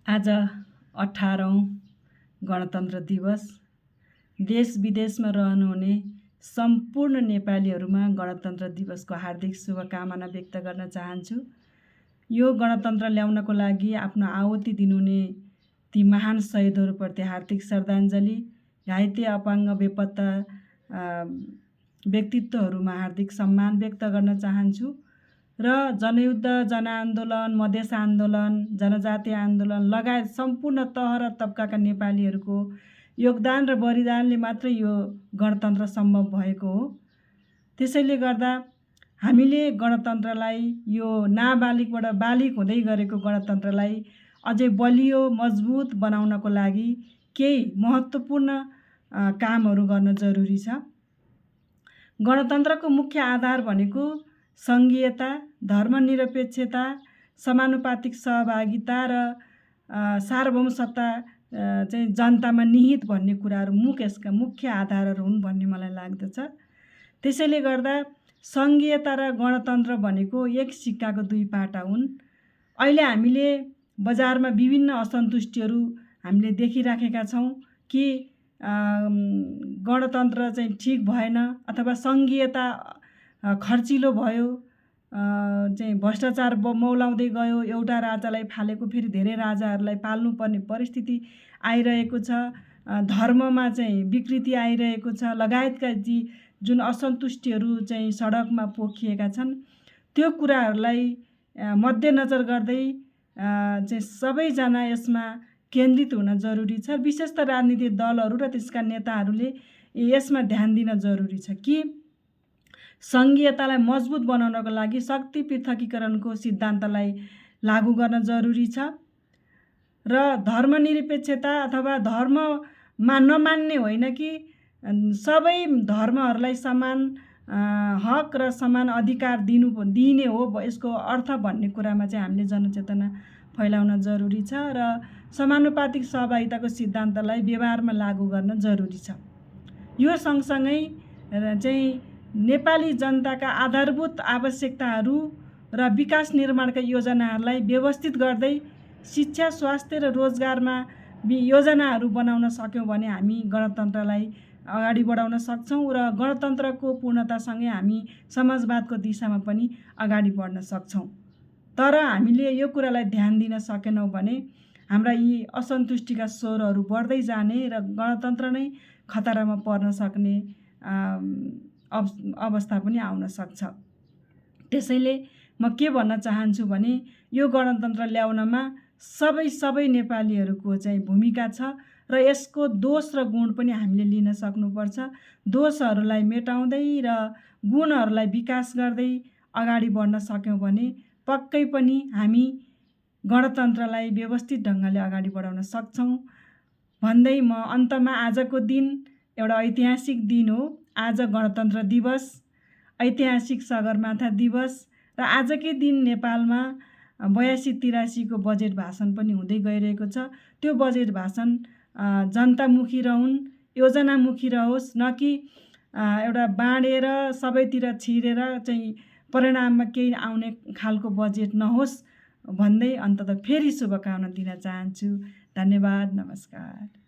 आज 18औं गणतन्त्र दिवस। देश विदेशमा रहनुहुने सम्पूर्ण नेपालीहरूमा गणतन्त्र दिवसको हार्दिक शुभकामना व्यक्त गर्न चाहन्छु। यो गणतन्त्र ल्याउनको लागि आफ्नो आहुति दिनुहुने ती महान शहीदहरूप्रति हार्दिक श्रद्धाञ्जली, घाइते अपाङ्ग बेपत्ता व्यक्तित्वहरूमा हार्दिक सम्मान व्यक्त गर्न चाहन्छु र जनयुद्ध, जनआन्दोलन, मधेस आन्दोलन, जनजातीय आन्दोलन लगायत सम्पूर्ण तह र तबकाका नेपालीहरूको योगदान र बलिदानले मात्रै यो गणतन्त्र सम्भव भएको हो। त्यसैले गर्दा हामीले गणतन्त्रलाई यो नाबालिगबाट बालिग हुँदै गरेको गणतन्त्रलाई अझै बलियो मजबुत बनाउनको लागि केही महत्त्वपूर्ण कामहरू गर्न जरुरी छ। गणतन्त्रको मुख्य आधार भनेको सङ्घीयता, धर्मनिरपेक्षता, समानुपातिक सहभागिता र सार्वभौम सत्ता चाहिँ जनतामा निहित भन्ने कुराहरू यसका मुख्य आधारहरू हुन् भन्ने मलाई लाग्दछ। त्यसैले गर्दा सङ्घीयता र गणतन्त्र भनेको एक सिक्काको दुई पाटा हुन्। अहिले हामीले बजारमा विभिन्न असन्तुष्टिहरू हामीले देखिराखेका छौँ कि गणतन्त्र चाहिँ ठिक भएन अथवा सङ्घीयता खर्चिलो भयो, चाहिँ भ्रष्टाचार मौलाउँदै गयो, एउटा राजालाई फालेको फेरि धेरै राजाहरूलाई पाल्नुपर्ने परिस्थिति आइरहेको छ, धर्ममा चाहिँ विकृति आइरहेको छ लगायतका जुन असन्तुष्टिहरू चाहिँ सडकमा पोखिएका छन्, त्यो कुराहरूलाई मध्यनजर गर्दै चाहिँ सबैजना यसमा केन्द्रित हुन जरुरी छ। विशेष त राजनीतिक दलहरू र त्यसका नेताहरूले यसमा ध्यान दिन जरुरी छ कि सङ्घीयतालाई मजबुत बनाउनको लागि शक्ति पृथकीकरणको सिद्धान्तलाई लागू गर्न जरुरी छ र धर्मनिरपेक्षता अथवा धर्ममा नमान्ने होइन कि सबै धर्महरूलाई समान हक र समान अधिकार दिने हो यसको अर्थ भन्ने कुरामा चाहिँ हामीले जनचेतना फैलाउन जरुरी छ र समानुपातिक सहभागिताको सिद्धान्तलाई व्यवहारमा लागू गर्न जरुरी छ। यो सँगसँगै चाहिँ नेपाली जनताका आधारभूत आवश्यकताहरू र विकास निर्माणका योजनाहरूलाई व्यवस्थित गर्दै शिक्षा, स्वास्थ्य र रोजगारमा योजनाहरू बनाउन सक्यौँ भने हामी गणतन्त्रलाई अगाडि बढाउन सक्छौँ र गणतन्त्रको पूर्णतासँगै हामी समाजवादको दिशामा पनि अगाडि बढ्न सक्छौँ। तर हामीले यो कुरालाई ध्यान दिन सकेनौँ भने हाम्रा यी असन्तुष्टिका स्वरहरू बढ्दै जाने र गणतन्त्र नै खतरामा पर्न सक्ने अवस्था पनि आउन सक्छ। त्यसैले म के भन्न चाहन्छु भने यो गणतन्त्र ल्याउनमा सबै नेपालीहरूको चाहिँ भूमिका छ र यसको दोष र गुण पनि हामीले लिन सक्नुपर्छ। दोषहरूलाई मेटाउँदै र गुणहरूलाई विकास गर्दै अगाडि बढ्न सक्यौँ भने पक्कै पनि हामी गणतन्त्रलाई व्यवस्थित ढङ्गले अगाडि बढाउन सक्छौँ भन्दै म अन्तमा आजको दिन एउटा ऐतिहासिक दिन हो। आज गणतन्त्र दिवस, ऐतिहासिक सगरमाथा दिवस र आजकै दिन नेपालमा 82-83 को बजेट भाषण पनि हुँदै गइरहेको छ। त्यो बजेट भाषण जनतामुखी रहन्, योजनामुखी रहोस्, न कि एउटा बाँडेर सबैतिर छिरेर चाहिँ परिणाममा केही आउने खालको बजेट नहोस् भन्दै अन्ततः फेरि शुभकामना दिन चाहन्छु। धन्यवाद, नमस्कार।